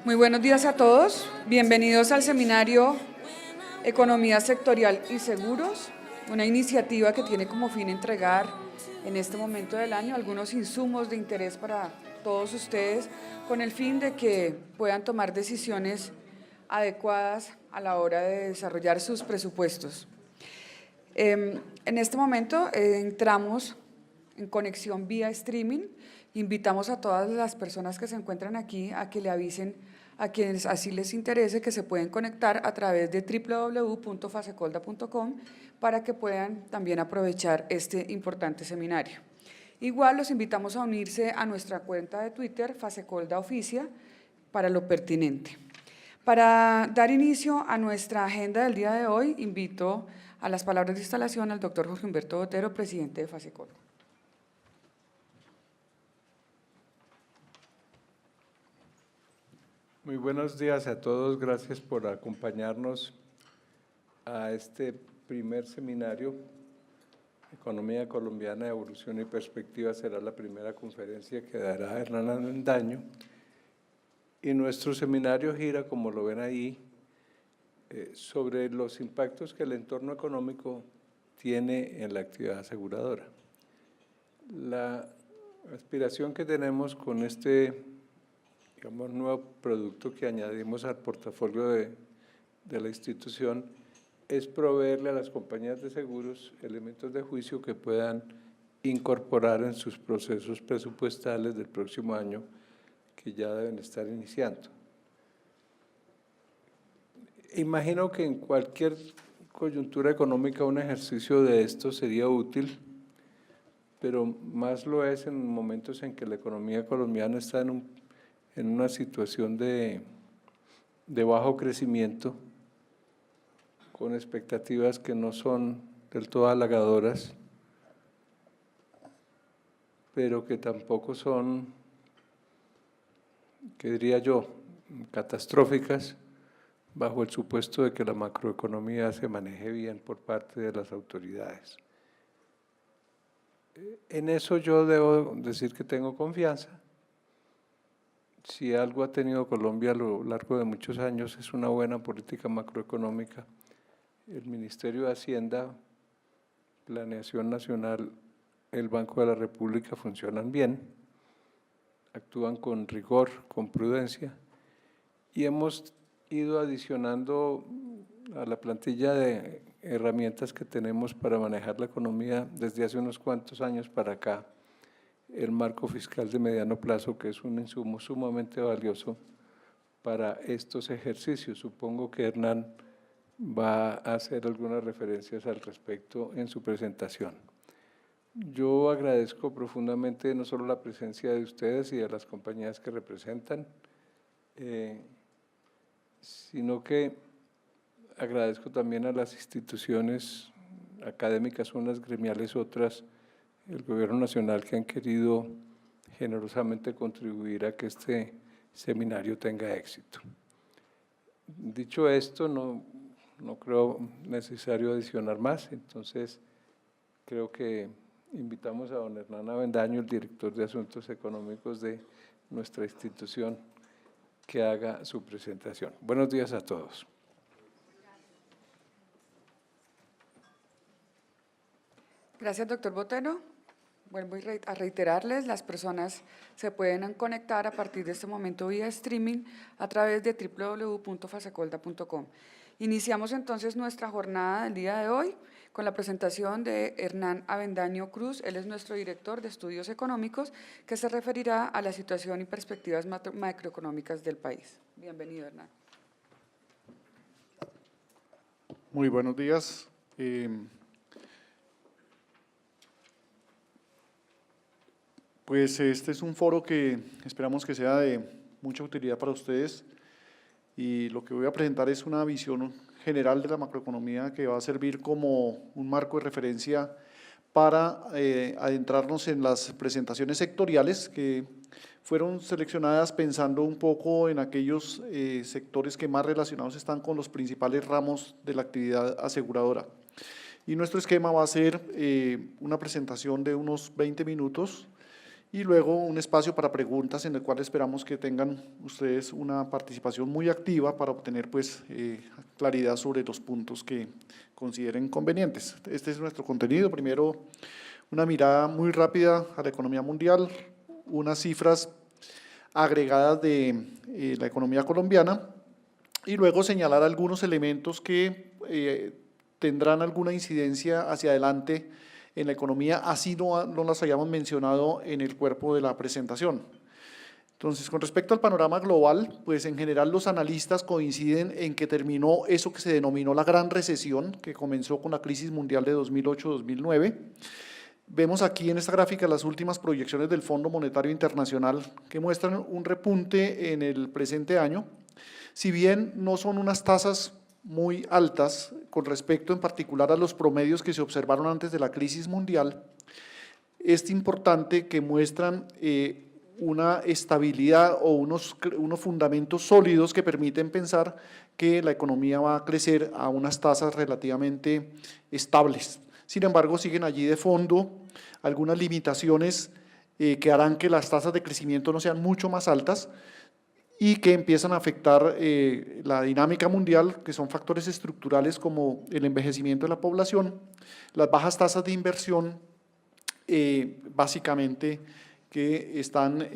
Muy buenos días a todos. Bienvenidos al seminario Economía Sectorial y Seguros, una iniciativa que tiene como fin entregar en este momento del año algunos insumos de interés para todos ustedes con el fin de que puedan tomar decisiones adecuadas a la hora de desarrollar sus presupuestos. En este momento entramos en conexión vía streaming. Invitamos a todas las personas que se encuentran aquí a que le avisen a quienes así les interese que se pueden conectar a través de www.fasecolda.com para que puedan también aprovechar este importante seminario. Igual los invitamos a unirse a nuestra cuenta de Twitter, Fasecolda Oficia, para lo pertinente. Para dar inicio a nuestra agenda del día de hoy, invito a las palabras de instalación al doctor Jorge Humberto Botero, presidente de Fasecolda. Muy buenos días a todos, gracias por acompañarnos a este primer seminario. Economía colombiana, evolución y perspectiva será la primera conferencia que dará Hernán Avendaño. Y nuestro seminario gira, como lo ven ahí, sobre los impactos que el entorno económico tiene en la actividad aseguradora. La aspiración que tenemos con este nuevo producto que añadimos al portafolio de la institución es proveerle a las compañías de seguros elementos de juicio que puedan incorporar en sus procesos presupuestales del próximo año que ya deben estar iniciando. Imagino que en cualquier coyuntura económica un ejercicio de esto sería útil, pero más lo es en momentos en que la economía colombiana está en una situación de bajo crecimiento, con expectativas que no son del todo halagadoras, pero que tampoco son, ¿qué diría yo?, catastróficas, bajo el supuesto de que la macroeconomía se maneje bien por parte de las autoridades. En eso yo debo decir que tengo confianza. Si algo ha tenido Colombia a lo largo de muchos años es una buena política macroeconómica. El Ministerio de Hacienda, Planeación Nacional, el Banco de la República funcionan bien, actúan con rigor, con prudencia, y hemos ido adicionando a la plantilla de herramientas que tenemos para manejar la economía desde hace unos cuantos años para acá, el marco fiscal de mediano plazo, que es un insumo sumamente valioso para estos ejercicios. Supongo que Hernán va a hacer algunas referencias al respecto en su presentación. Yo agradezco profundamente no solo la presencia de ustedes y de las compañías que representan, sino que agradezco también a las instituciones académicas, unas gremiales, otras, el Gobierno Nacional, que han querido generosamente contribuir a que este seminario tenga éxito. Dicho esto, no creo necesario adicionar más, entonces creo que invitamos a don Hernán Avendaño, el director de Asuntos Económicos de nuestra institución, que haga su presentación. Buenos días a todos. Gracias, doctor Botero. Vuelvo a reiterarles, las personas se pueden conectar a partir de este momento vía streaming a través de www.fasecolda.com. Iniciamos entonces nuestra jornada del día de hoy con la presentación de Hernán Avendaño Cruz. Él es nuestro director de estudios económicos, que se referirá a la situación y perspectivas macroeconómicas del país. Bienvenido, Hernán. Muy buenos días. Pues este es un foro que esperamos que sea de mucha utilidad para ustedes, y lo que voy a presentar es una visión general de la macroeconomía que va a servir como un marco de referencia para adentrarnos en las presentaciones sectoriales que fueron seleccionadas pensando un poco en aquellos sectores que más relacionados están con los principales ramos de la actividad aseguradora. Y nuestro esquema va a ser una presentación de unos 20 minutos, y luego un espacio para preguntas en el cual esperamos que tengan ustedes una participación muy activa para obtener pues claridad sobre los puntos que consideren convenientes. Este es nuestro contenido. Primero, una mirada muy rápida a la economía mundial, unas cifras agregadas de la economía colombiana y luego señalar algunos elementos que tendrán alguna incidencia hacia adelante en la economía, así no las hayamos mencionado en el cuerpo de la presentación. Entonces, con respecto al panorama global, pues en general los analistas coinciden en que terminó eso que se denominó la gran recesión, que comenzó con la crisis mundial de 2008-2009. Vemos aquí en esta gráfica las últimas proyecciones del Fondo Monetario Internacional que muestran un repunte en el presente año. Si bien no son unas tasas muy altas con respecto en particular a los promedios que se observaron antes de la crisis mundial, es importante que muestran una estabilidad o unos fundamentos sólidos que permiten pensar que la economía va a crecer a unas tasas relativamente estables. Sin embargo, siguen allí de fondo algunas limitaciones que harán que las tasas de crecimiento no sean mucho más altas y que empiezan a afectar la dinámica mundial, que son factores estructurales como el envejecimiento de la población, las bajas tasas de inversión, básicamente que están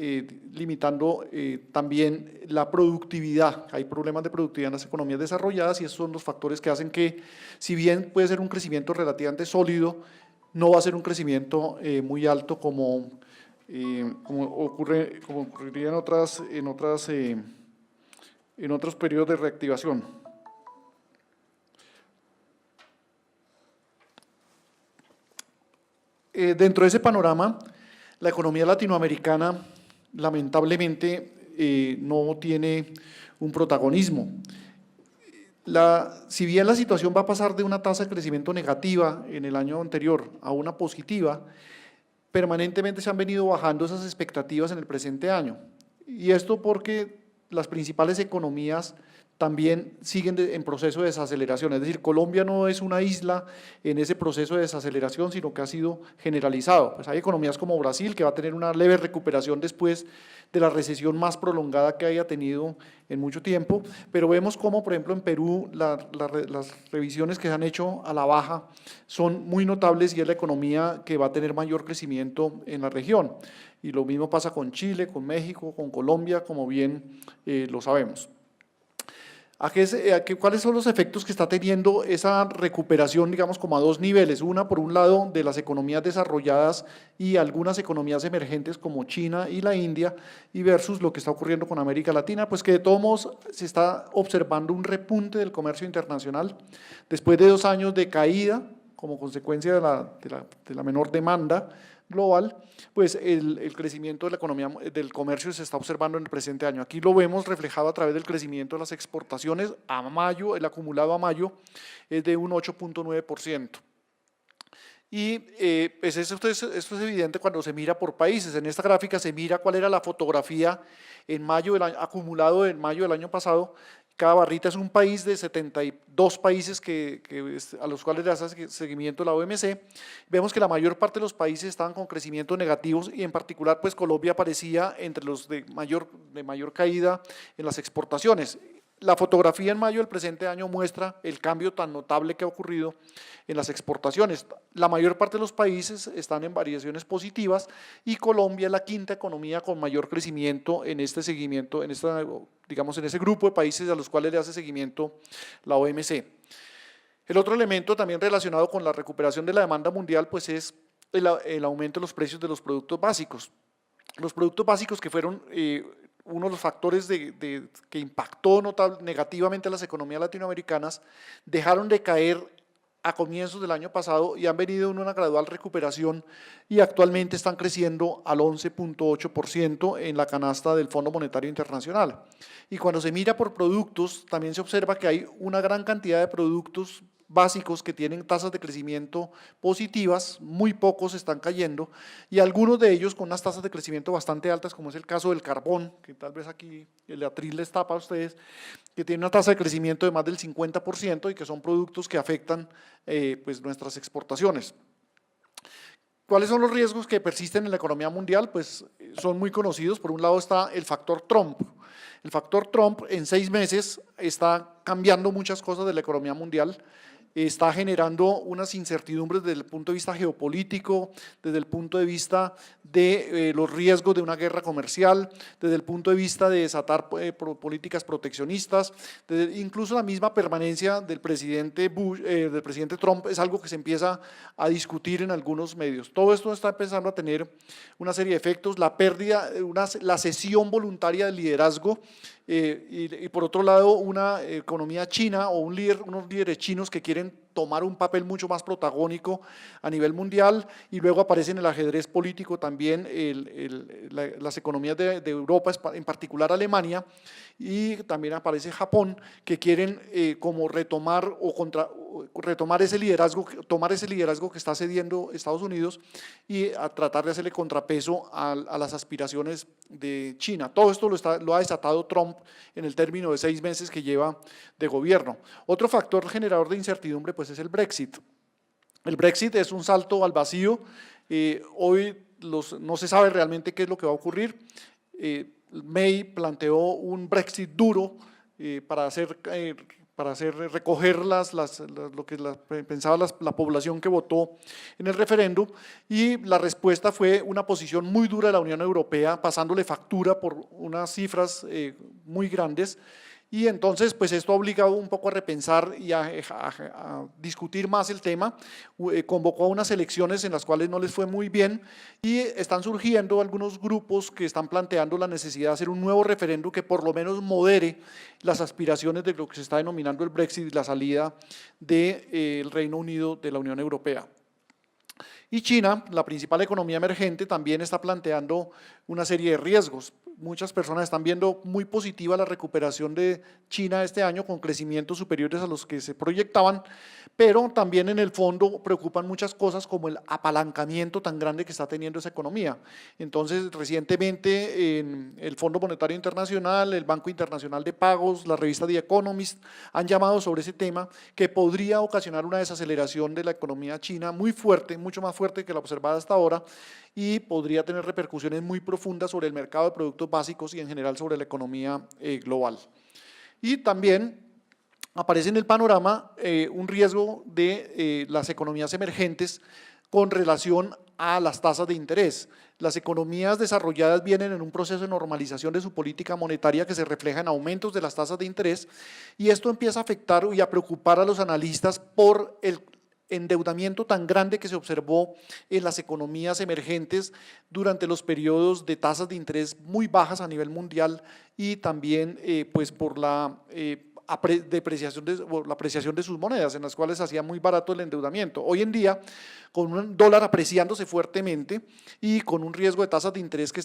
limitando también la productividad. Hay problemas de productividad en las economías desarrolladas y esos son los factores que hacen que, si bien puede ser un crecimiento relativamente sólido, no va a ser un crecimiento muy alto como ocurriría en otros periodos de reactivación. Dentro de ese panorama, la economía latinoamericana lamentablemente no tiene un protagonismo. Si bien la situación va a pasar de una tasa de crecimiento negativa en el año anterior a una positiva, permanentemente se han venido bajando esas expectativas en el presente año. Y esto porque las principales economías también siguen en proceso de desaceleración, es decir, Colombia no es una isla en ese proceso de desaceleración, sino que ha sido generalizado. Pues hay economías como Brasil, que va a tener una leve recuperación después de la recesión más prolongada que haya tenido en mucho tiempo, pero vemos como, por ejemplo, en Perú las revisiones que se han hecho a la baja son muy notables y es la economía que va a tener mayor crecimiento en la región. Y lo mismo pasa con Chile, con México, con Colombia, como bien lo sabemos. ¿Cuáles son los efectos que está teniendo esa recuperación, digamos, como a dos niveles? Una, por un lado, de las economías desarrolladas y algunas economías emergentes como China y la India, y versus lo que está ocurriendo con América Latina, pues que de todos modos se está observando un repunte del comercio internacional después de 2 años de caída como consecuencia de la menor demanda global, pues el crecimiento de la economía del comercio se está observando en el presente año. Aquí lo vemos reflejado a través del crecimiento de las exportaciones a mayo, el acumulado a mayo es de un 8.9%. Y pues esto es evidente cuando se mira por países. En esta gráfica se mira cuál era la fotografía en mayo acumulado en mayo del año pasado. Cada barrita es un país de 72 países a los cuales le hace seguimiento la OMC. Vemos que la mayor parte de los países estaban con crecimientos negativos y en particular pues Colombia aparecía entre los de mayor caída en las exportaciones. La fotografía en mayo del presente año muestra el cambio tan notable que ha ocurrido en las exportaciones. La mayor parte de los países están en variaciones positivas y Colombia es la quinta economía con mayor crecimiento en este seguimiento, en ese grupo de países a los cuales le hace seguimiento la OMC. El otro elemento también relacionado con la recuperación de la demanda mundial pues es el aumento de los precios de los productos básicos. Los productos básicos que fueron uno de los factores que impactó negativamente a las economías latinoamericanas, dejaron de caer a comienzos del año pasado y han venido en una gradual recuperación y actualmente están creciendo al 11.8% en la canasta del Fondo Monetario Internacional. Y cuando se mira por productos, también se observa que hay una gran cantidad de productos básicos que tienen tasas de crecimiento positivas, muy pocos están cayendo y algunos de ellos con unas tasas de crecimiento bastante altas, como es el caso del carbón, que tal vez aquí el atril les tapa a ustedes, que tiene una tasa de crecimiento de más del 50% y que son productos que afectan pues nuestras exportaciones. ¿Cuáles son los riesgos que persisten en la economía mundial? Pues son muy conocidos. Por un lado está el factor Trump. El factor Trump en 6 meses está cambiando muchas cosas de la economía mundial, está generando unas incertidumbres desde el punto de vista geopolítico, desde el punto de vista de los riesgos de una guerra comercial, desde el punto de vista de desatar políticas proteccionistas, incluso la misma permanencia del presidente Trump es algo que se empieza a discutir en algunos medios. Todo esto está empezando a tener una serie de efectos, la pérdida, la cesión voluntaria del liderazgo, y por otro lado una economía china o unos líderes chinos que quieren tomar un papel mucho más protagónico a nivel mundial, y luego aparece en el ajedrez político también las economías de Europa, en particular Alemania, y también aparece Japón, que quieren como retomar retomar ese liderazgo, tomar ese liderazgo que está cediendo Estados Unidos y a tratar de hacerle contrapeso a las aspiraciones de China. Todo esto lo ha desatado Trump en el término de 6 meses que lleva de gobierno. Otro factor generador de incertidumbre pues es el Brexit. El Brexit es un salto al vacío. Hoy no se sabe realmente qué es lo que va a ocurrir. May planteó un Brexit duro para recoger lo que pensaba la población que votó en el referendo, y la respuesta fue una posición muy dura de la Unión Europea, pasándole factura por unas cifras muy grandes. Y entonces pues esto ha obligado un poco a repensar y a discutir más el tema. Convocó a unas elecciones en las cuales no les fue muy bien, y están surgiendo algunos grupos que están planteando la necesidad de hacer un nuevo referendo que por lo menos modere las aspiraciones de lo que se está denominando el Brexit y la salida del Reino Unido de la Unión Europea. Y China, la principal economía emergente, también está planteando una serie de riesgos. Muchas personas están viendo muy positiva la recuperación de China este año, con crecimientos superiores a los que se proyectaban, pero también en el fondo preocupan muchas cosas como el apalancamiento tan grande que está teniendo esa economía. Entonces, recientemente en el Fondo Monetario Internacional, el Banco Internacional de Pagos, la revista The Economist han llamado sobre ese tema, que podría ocasionar una desaceleración de la economía china muy fuerte, mucho más fuerte que la observada hasta ahora, y podría tener repercusiones muy profundas sobre el mercado de productos básicos y en general sobre la economía global. Y también aparece en el panorama un riesgo de las economías emergentes con relación a las tasas de interés. Las economías desarrolladas vienen en un proceso de normalización de su política monetaria que se refleja en aumentos de las tasas de interés, y esto empieza a afectar y a preocupar a los analistas por el endeudamiento tan grande que se observó en las economías emergentes durante los periodos de tasas de interés muy bajas a nivel mundial, y también pues por la apreciación de sus monedas, en las cuales se hacía muy barato el endeudamiento. Hoy en día, con un dólar apreciándose fuertemente y con un riesgo de tasas de interés que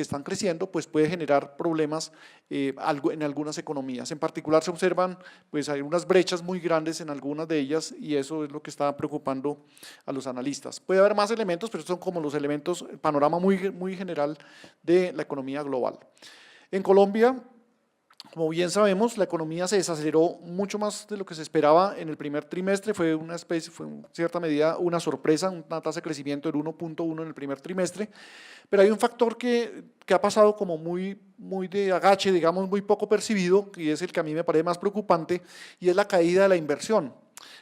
están creciendo, pues puede generar problemas en algunas economías. En particular se observan pues hay unas brechas muy grandes en algunas de ellas, y eso es lo que está preocupando a los analistas. Puede haber más elementos, pero son como los elementos, el panorama muy general de la economía global. En Colombia, como bien sabemos, la economía se desaceleró mucho más de lo que se esperaba en el primer trimestre. Fue en cierta medida una sorpresa, una tasa de crecimiento del 1.1 en el primer trimestre, pero hay un factor que ha pasado como muy de agache, digamos, muy poco percibido, y es el que a mí me parece más preocupante, y es la caída de la inversión.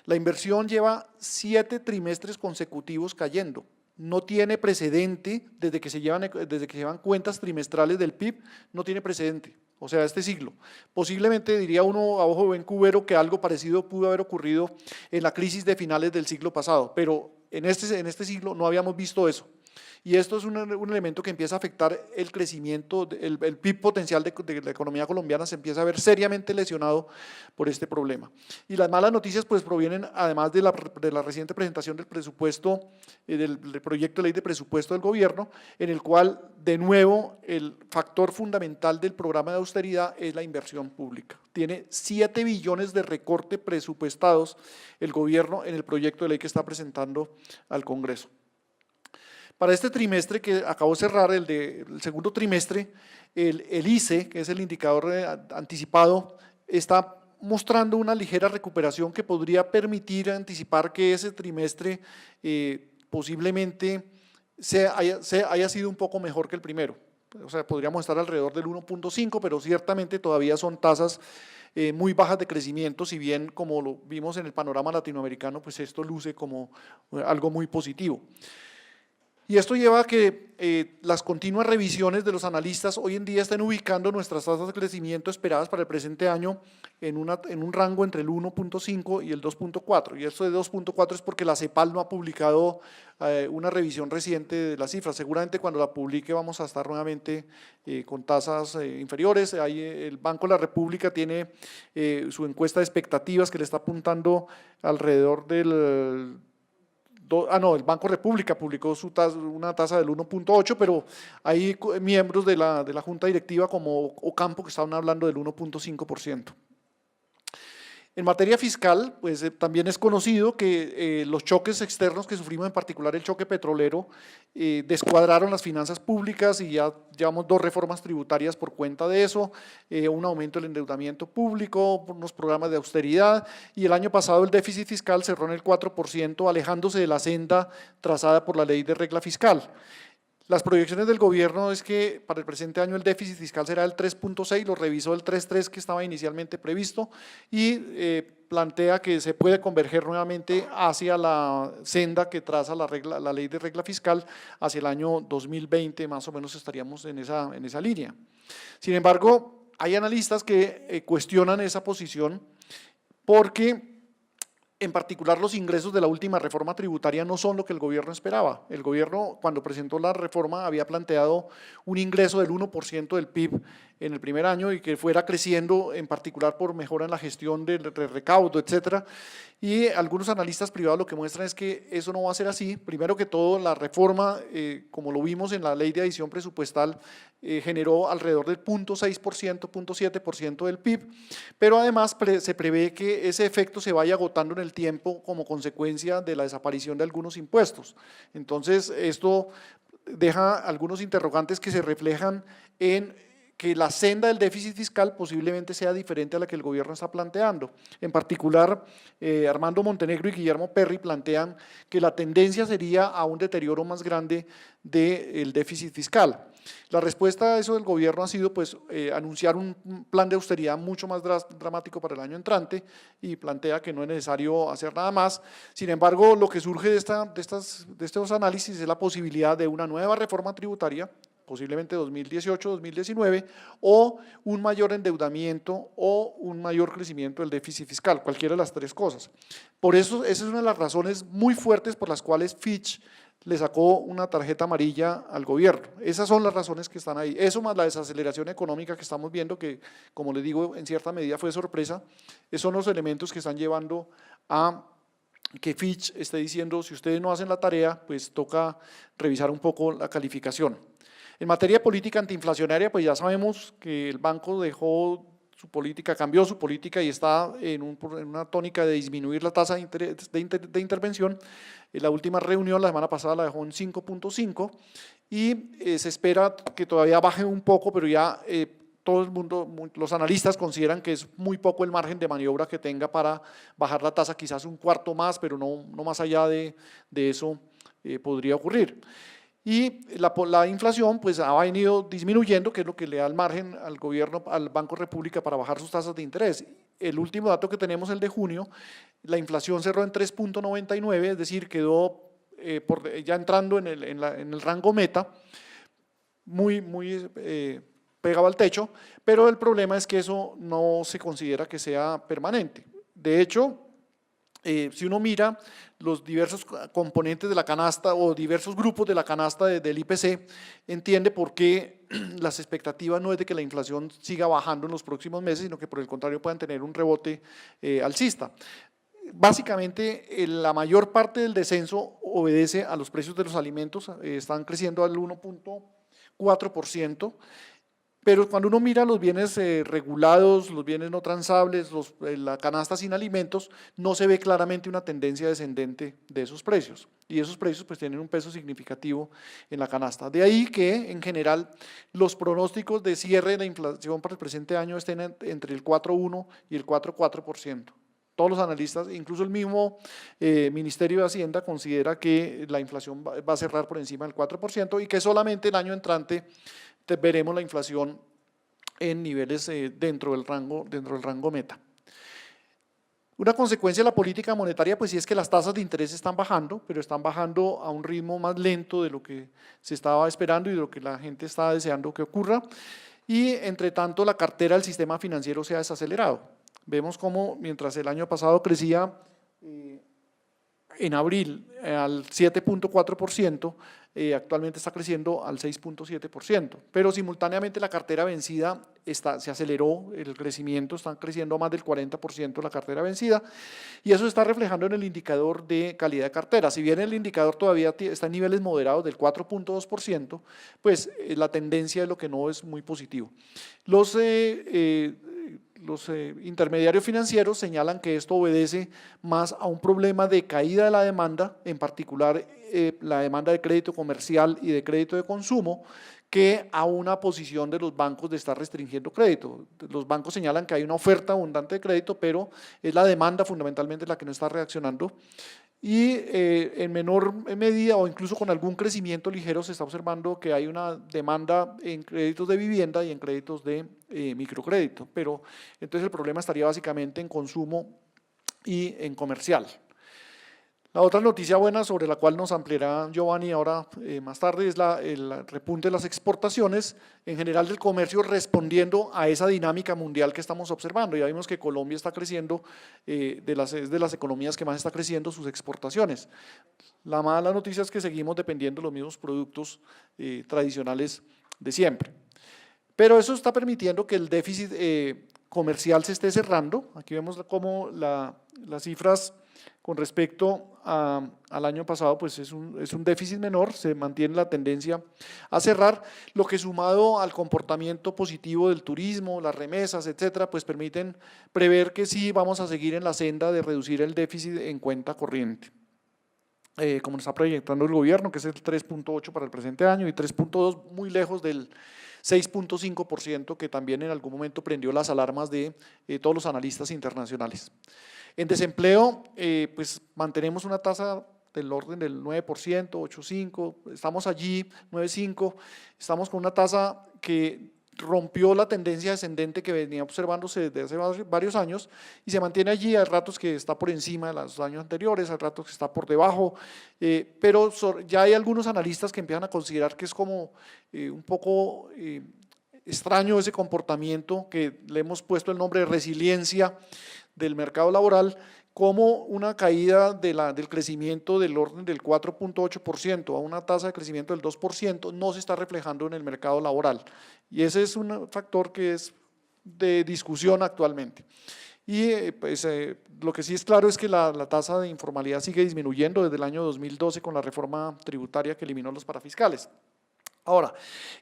La inversión lleva 7 trimestres consecutivos cayendo. No tiene precedente desde que se llevan cuentas trimestrales del PIB, no tiene precedente. O sea, este siglo. Posiblemente diría uno a ojo de buen cubero que algo parecido pudo haber ocurrido en la crisis de finales del siglo pasado, pero en este siglo no habíamos visto eso. Y esto es un elemento que empieza a afectar el crecimiento, el PIB potencial de la economía colombiana se empieza a ver seriamente lesionado por este problema. Y las malas noticias pues provienen además de la reciente presentación del presupuesto, del proyecto de ley de presupuesto del gobierno, en el cual de nuevo el factor fundamental del programa de austeridad es la inversión pública. Tiene 7 billones de recorte presupuestados el gobierno en el proyecto de ley que está presentando al Congreso. Para este trimestre que acabó de cerrar, el segundo trimestre, el ICE, que es el indicador anticipado, está mostrando una ligera recuperación que podría permitir anticipar que ese trimestre posiblemente haya sido un poco mejor que el primero. O sea, podríamos estar alrededor del 1.5, pero ciertamente todavía son tasas muy bajas de crecimiento, si bien como lo vimos en el panorama latinoamericano, pues esto luce como algo muy positivo. Y esto lleva a que las continuas revisiones de los analistas hoy en día estén ubicando nuestras tasas de crecimiento esperadas para el presente año en un rango entre el 1.5 y el 2.4. Y esto de 2.4 es porque la CEPAL no ha publicado una revisión reciente de las cifras. Seguramente cuando la publique vamos a estar nuevamente con tasas inferiores. Ahí el Banco de la República tiene su encuesta de expectativas que le está apuntando alrededor del… el Banco República publicó una tasa del 1.8, pero hay miembros de la Junta Directiva como Ocampo que estaban hablando del 1.5%. En materia fiscal, pues también es conocido que los choques externos que sufrimos, en particular el choque petrolero, descuadraron las finanzas públicas y ya llevamos 2 reformas tributarias por cuenta de eso, un aumento del endeudamiento público, unos programas de austeridad, y el año pasado el déficit fiscal cerró en el 4%, alejándose de la senda trazada por la ley de regla fiscal. Las proyecciones del gobierno es que para el presente año el déficit fiscal será el 3.6, lo revisó el 3.3 que estaba inicialmente previsto y plantea que se puede converger nuevamente hacia la senda que traza la ley de regla fiscal hacia el año 2020, más o menos estaríamos en esa línea. Sin embargo, hay analistas que cuestionan esa posición porque en particular los ingresos de la última reforma tributaria no son lo que el gobierno esperaba. El gobierno cuando presentó la reforma había planteado un ingreso del 1% del PIB en el primer año y que fuera creciendo en particular por mejora en la gestión del recaudo, etcétera. Y algunos analistas privados lo que muestran es que eso no va a ser así. Primero que todo, la reforma, como lo vimos en la ley de adición presupuestal, generó alrededor del 0.6%, 0.7% del PIB, pero además se prevé que ese efecto se vaya agotando en el tiempo como consecuencia de la desaparición de algunos impuestos. Entonces, esto deja algunos interrogantes que se reflejan en que la senda del déficit fiscal posiblemente sea diferente a la que el gobierno está planteando. En particular, Armando Montenegro y Guillermo Perry plantean que la tendencia sería a un deterioro más grande del déficit fiscal. La respuesta a eso del gobierno ha sido pues, anunciar un plan de austeridad mucho más dramático para el año entrante y plantea que no es necesario hacer nada más. Sin embargo, lo que surge de estos análisis es la posibilidad de una nueva reforma tributaria, posiblemente 2018, 2019, o un mayor endeudamiento o un mayor crecimiento del déficit fiscal, cualquiera de las 3 cosas. Por eso, esa es una de las razones muy fuertes por las cuales Fitch le sacó una tarjeta amarilla al gobierno. Esas son las razones que están ahí. Eso más la desaceleración económica que estamos viendo, que como les digo, en cierta medida fue sorpresa, esos son los elementos que están llevando a que Fitch esté diciendo, si ustedes no hacen la tarea, pues toca revisar un poco la calificación. En materia de política antiinflacionaria, pues ya sabemos que el banco dejó su política, cambió su política y está en una tónica de disminuir la tasa de intervención. En la última reunión, la semana pasada, la dejó en 5.5 y se espera que todavía baje un poco, pero ya todo el mundo, los analistas consideran que es muy poco el margen de maniobra que tenga para bajar la tasa, quizás un cuarto más, pero no más allá de eso podría ocurrir. Y la inflación pues ha venido disminuyendo, que es lo que le da el margen al gobierno, al Banco República para bajar sus tasas de interés. El último dato que tenemos, el de junio, la inflación cerró en 3.99, es decir, quedó ya entrando en el rango meta, muy pegado al techo, pero el problema es que eso no se considera que sea permanente. De hecho, si uno mira los diversos componentes de la canasta o diversos grupos de la canasta del IPC, entiende por qué las expectativas no es de que la inflación siga bajando en los próximos meses, sino que por el contrario puedan tener un rebote alcista. Básicamente, la mayor parte del descenso obedece a los precios de los alimentos, están creciendo al 1.4%, pero cuando uno mira los bienes regulados, los bienes no transables, la canasta sin alimentos, no se ve claramente una tendencia descendente de esos precios. Y esos precios pues tienen un peso significativo en la canasta. De ahí que en general los pronósticos de cierre de la inflación para el presente año estén entre el 4.1 y el 4.4%. todos los analistas, incluso el mismo Ministerio de Hacienda considera que la inflación va a cerrar por encima del 4% y que solamente el año entrante veremos la inflación en niveles dentro del rango meta. Una consecuencia de la política monetaria pues sí es que las tasas de interés están bajando, pero están bajando a un ritmo más lento de lo que se estaba esperando y de lo que la gente estaba deseando que ocurra, y entre tanto la cartera del sistema financiero se ha desacelerado. Vemos cómo mientras el año pasado crecía en abril al 7.4%, actualmente está creciendo al 6.7%, pero simultáneamente la cartera vencida se aceleró el crecimiento, están creciendo más del 40% la cartera vencida, y eso se está reflejando en el indicador de calidad de cartera. Si bien el indicador todavía está en niveles moderados del 4.2%, pues la tendencia es lo que no es muy positivo. Los intermediarios financieros señalan que esto obedece más a un problema de caída de la demanda, en particular la demanda de crédito comercial y de crédito de consumo, que a una posición de los bancos de estar restringiendo crédito. Los bancos señalan que hay una oferta abundante de crédito, pero es la demanda fundamentalmente la que no está reaccionando. Y en menor medida o incluso con algún crecimiento ligero se está observando que hay una demanda en créditos de vivienda y en créditos de microcrédito, pero entonces el problema estaría básicamente en consumo y en comercial. La otra noticia buena sobre la cual nos ampliará Giovanni ahora más tarde es el repunte de las exportaciones en general del comercio respondiendo a esa dinámica mundial que estamos observando. Ya vimos que Colombia está creciendo, es de las economías que más está creciendo sus exportaciones. La mala noticia es que seguimos dependiendo de los mismos productos tradicionales de siempre. Pero eso está permitiendo que el déficit comercial se esté cerrando. Aquí vemos cómo las cifras con respecto al año pasado pues es un déficit menor, se mantiene la tendencia a cerrar, lo que sumado al comportamiento positivo del turismo, las remesas, etcétera, pues permiten prever que sí vamos a seguir en la senda de reducir el déficit en cuenta corriente. Como nos está proyectando el gobierno, que es el 3.8 para el presente año y 3.2 muy lejos del 6.5% que también en algún momento prendió las alarmas de todos los analistas internacionales. En desempleo, pues mantenemos una tasa del orden del 9%, 8.5%, estamos allí, 9.5%, estamos con una tasa que rompió la tendencia descendente que venía observándose desde hace varios años y se mantiene allí, hay ratos que está por encima de los años anteriores, hay ratos que está por debajo, pero ya hay algunos analistas que empiezan a considerar que es como un poco extraño ese comportamiento que le hemos puesto el nombre de resiliencia del mercado laboral, como una caída del crecimiento del orden del 4.8% a una tasa de crecimiento del 2% no se está reflejando en el mercado laboral. Y ese es un factor que es de discusión actualmente. Y pues, lo que sí es claro es que la tasa de informalidad sigue disminuyendo desde el año 2012 con la reforma tributaria que eliminó los parafiscales. Ahora,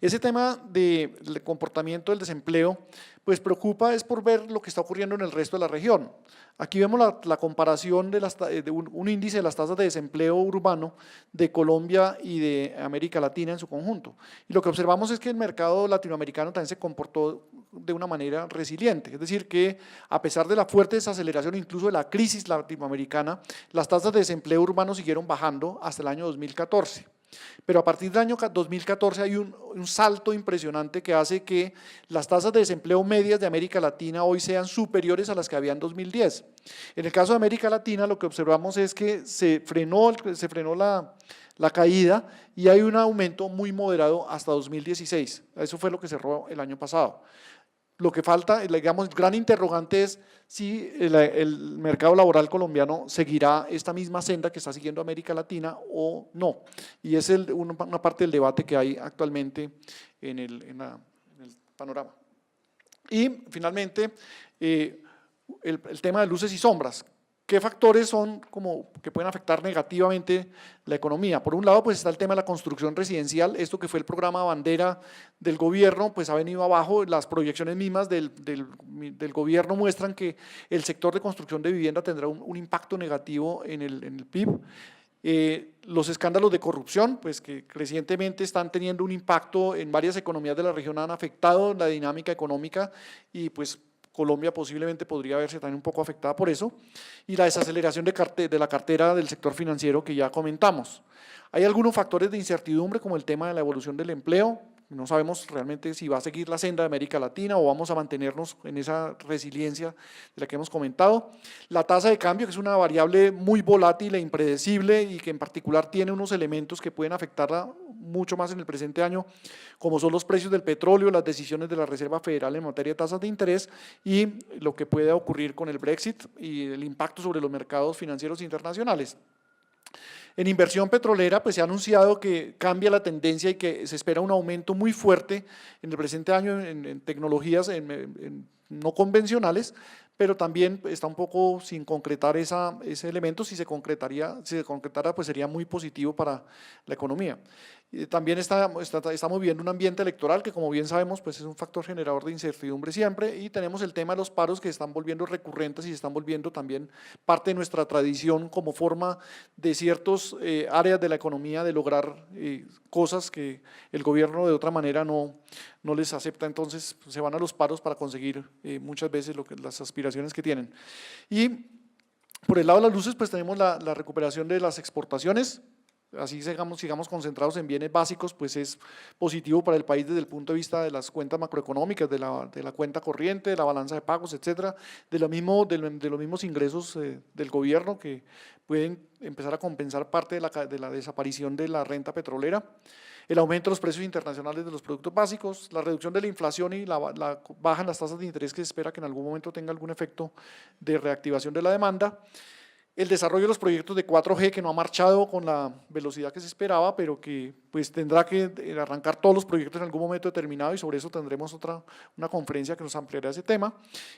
ese tema del comportamiento del desempleo, pues preocupa es por ver lo que está ocurriendo en el resto de la región. Aquí vemos la comparación de un índice de las tasas de desempleo urbano de Colombia y de América Latina en su conjunto. Y lo que observamos es que el mercado latinoamericano también se comportó de una manera resiliente, es decir, que a pesar de la fuerte desaceleración, incluso de la crisis latinoamericana, las tasas de desempleo urbano siguieron bajando hasta el año 2014. Pero a partir del año 2014 hay un salto impresionante que hace que las tasas de desempleo medias de América Latina hoy sean superiores a las que había en 2010. En el caso de América Latina lo que observamos es que se frenó la caída y hay un aumento muy moderado hasta 2016. Eso fue lo que cerró el año pasado. Lo que falta, digamos, el gran interrogante es si el mercado laboral colombiano seguirá esta misma senda que está siguiendo América Latina o no. Y es una parte del debate que hay actualmente en el panorama. Y finalmente, el tema de luces y sombras. ¿Qué factores son que pueden afectar negativamente la economía? Por un lado, pues está el tema de la construcción residencial, esto que fue el programa bandera del gobierno, pues ha venido abajo, las proyecciones mismas del gobierno muestran que el sector de construcción de vivienda tendrá un impacto negativo en el PIB. Los escándalos de corrupción, pues que crecientemente están teniendo un impacto en varias economías de la región, han afectado la dinámica económica y pues Colombia posiblemente podría verse también un poco afectada por eso, y la desaceleración de la cartera del sector financiero que ya comentamos. Hay algunos factores de incertidumbre como el tema de la evolución del empleo. No sabemos realmente si va a seguir la senda de América Latina o vamos a mantenernos en esa resiliencia de la que hemos comentado. La tasa de cambio, que es una variable muy volátil e impredecible y que en particular tiene unos elementos que pueden afectarla mucho más en el presente año, como son los precios del petróleo, las decisiones de la Reserva Federal en materia de tasas de interés y lo que puede ocurrir con el Brexit y el impacto sobre los mercados financieros internacionales. En inversión petrolera, pues se ha anunciado que cambia la tendencia y que se espera un aumento muy fuerte en el presente año en tecnologías no convencionales, pero también está un poco sin concretar ese elemento. Si se concretara, pues sería muy positivo para la economía. También estamos viviendo un ambiente electoral que, como bien sabemos, pues es un factor generador de incertidumbre siempre, y tenemos el tema de los paros que se están volviendo recurrentes y se están volviendo también parte de nuestra tradición como forma de ciertas áreas de la economía de lograr cosas que el gobierno de otra manera no les acepta. Entonces se van a los paros para conseguir muchas veces las aspiraciones que tienen. Y por el lado de las luces, pues tenemos la recuperación de las exportaciones. Así sigamos concentrados en bienes básicos, pues es positivo para el país desde el punto de vista de las cuentas macroeconómicas, de la cuenta corriente, de la balanza de pagos, etcétera, de los mismos ingresos del gobierno que pueden empezar a compensar parte de la desaparición de la renta petrolera, el aumento de los precios internacionales de los productos básicos, la reducción de la inflación y la baja en las tasas de interés que se espera que en algún momento tenga algún efecto de reactivación de la demanda. El desarrollo de los proyectos de 4G que no ha marchado con la velocidad que se esperaba, pero que pues tendrá que arrancar todos los proyectos en algún momento determinado, y sobre eso tendremos una conferencia que nos ampliará ese tema.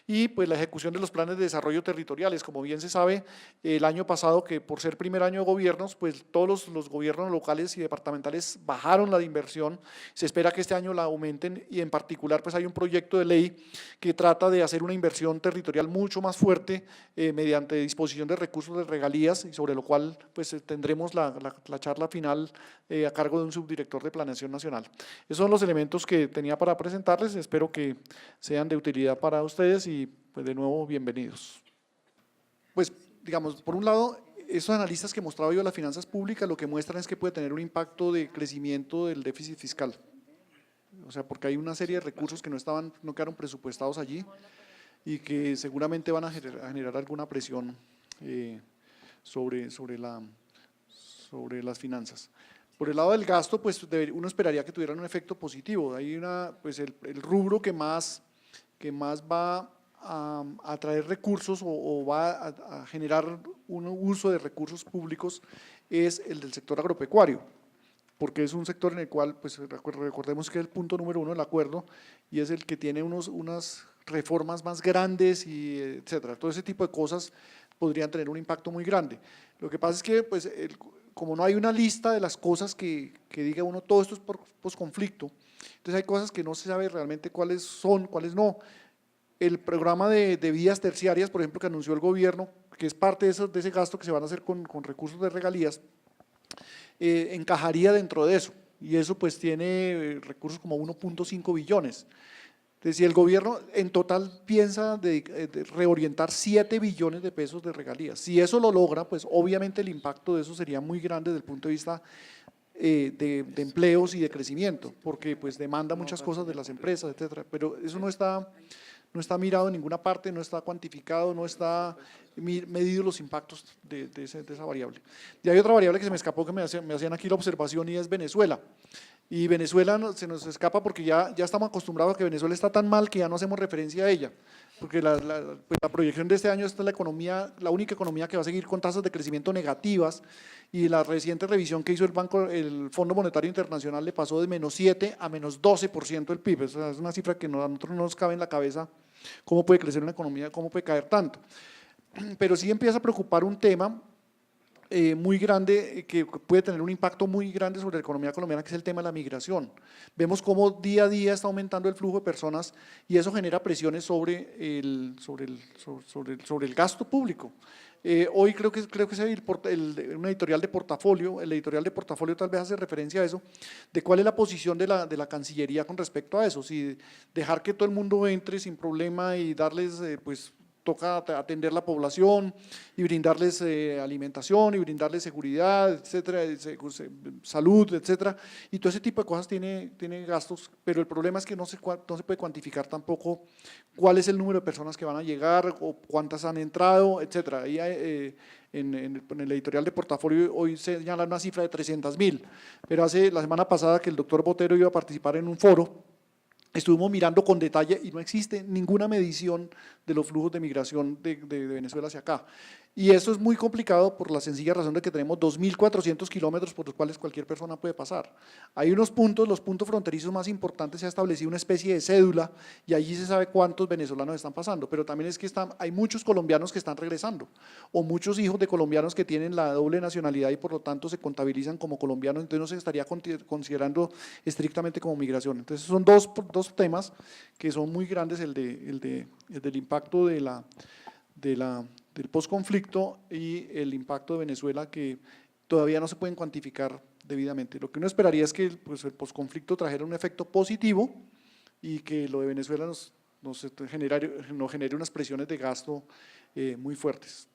Y pues la ejecución de los planes de desarrollo territoriales. Como bien se sabe, el año pasado, que por ser primer año de gobiernos, pues todos los gobiernos locales y departamentales bajaron la inversión. Se espera que este año la aumenten, y en particular pues hay un proyecto de ley que trata de hacer una inversión territorial mucho más fuerte mediante disposición de recursos de regalías, y sobre lo cual pues tendremos la charla final a cargo de un subdirector de Planeación Nacional. Esos son los elementos que tenía para presentarles. Espero que sean de utilidad para ustedes y pues de nuevo bienvenidos. Pues digamos, por un lado, esos analistas que mostraba yo de las finanzas públicas lo que muestran es que puede tener un impacto de crecimiento del déficit fiscal. O sea, porque hay una serie de recursos que no quedaron presupuestados allí y que seguramente van a generar alguna presión sobre las finanzas. Por el lado del gasto, pues uno esperaría que tuvieran un efecto positivo. Hay pues el rubro que más va a atraer recursos o va a generar un uso de recursos públicos es el del sector agropecuario, porque es un sector en el cual, pues recordemos que es el punto número 1 del acuerdo y es el que tiene unas reformas más grandes y etcétera. Todo ese tipo de cosas podrían tener un impacto muy grande. Lo que pasa es que pues como no hay una lista de las cosas que diga uno, todo esto es por posconflicto, entonces hay cosas que no se sabe realmente cuáles son, cuáles no. El programa de vías terciarias, por ejemplo, que anunció el gobierno, que es parte de ese gasto que se van a hacer con recursos de regalías, encajaría dentro de eso, y eso pues tiene recursos como 1.5 billones. Entonces, si el gobierno en total piensa de reorientar 7 billones de pesos de regalías, si eso lo logra, pues obviamente el impacto de eso sería muy grande desde el punto de vista de empleos y de crecimiento, porque pues demanda muchas cosas de las empresas, etcétera, pero eso no está mirado en ninguna parte, no está cuantificado, no está medido los impactos de esa variable. Y hay otra variable que se me escapó, que me hacían aquí la observación, y es Venezuela. Y Venezuela se nos escapa porque ya estamos acostumbrados a que Venezuela está tan mal que ya no hacemos referencia a ella, porque pues la proyección de este año es la única economía que va a seguir con tasas de crecimiento negativas, y la reciente revisión que hizo el Fondo Monetario Internacional le pasó de -7 a -12% del PIB. O sea, es una cifra que a nosotros no nos cabe en la cabeza cómo puede crecer una economía, cómo puede caer tanto. Pero sí empieza a preocupar un tema muy grande, que puede tener un impacto muy grande sobre la economía colombiana, que es el tema de la migración. Vemos cómo día a día está aumentando el flujo de personas y eso genera presiones sobre el gasto público. Hoy creo que es un editorial de portafolio, el editorial de portafolio tal vez hace referencia a eso, de cuál es la posición de la Cancillería con respecto a eso, si dejar que todo el mundo entre sin problema y darles, pues toca atender la población y brindarles alimentación y brindarles seguridad, etcétera, salud, etcétera, y todo ese tipo de cosas tiene gastos, pero el problema es que no se puede cuantificar tampoco cuál es el número de personas que van a llegar o cuántas han entrado, etcétera. Ahí en el editorial de portafolio hoy se señala una cifra de 300.000, pero la semana pasada que el doctor Botero iba a participar en un foro, estuvimos mirando con detalle y no existe ninguna medición de los flujos de migración de Venezuela hacia acá. Y eso es muy complicado por la sencilla razón de que tenemos 2.400 kilómetros por los cuales cualquier persona puede pasar. Hay unos puntos, los puntos fronterizos más importantes, se ha establecido una especie de cédula y allí se sabe cuántos venezolanos están pasando, pero también es que hay muchos colombianos que están regresando o muchos hijos de colombianos que tienen la doble nacionalidad y por lo tanto se contabilizan como colombianos, entonces no se estaría considerando estrictamente como migración. Entonces son dos temas que son muy grandes, el del impacto del posconflicto y el impacto de Venezuela, que todavía no se pueden cuantificar debidamente. Lo que uno esperaría es que pues, el posconflicto trajera un efecto positivo y que lo de Venezuela nos genere unas presiones de gasto muy fuertes.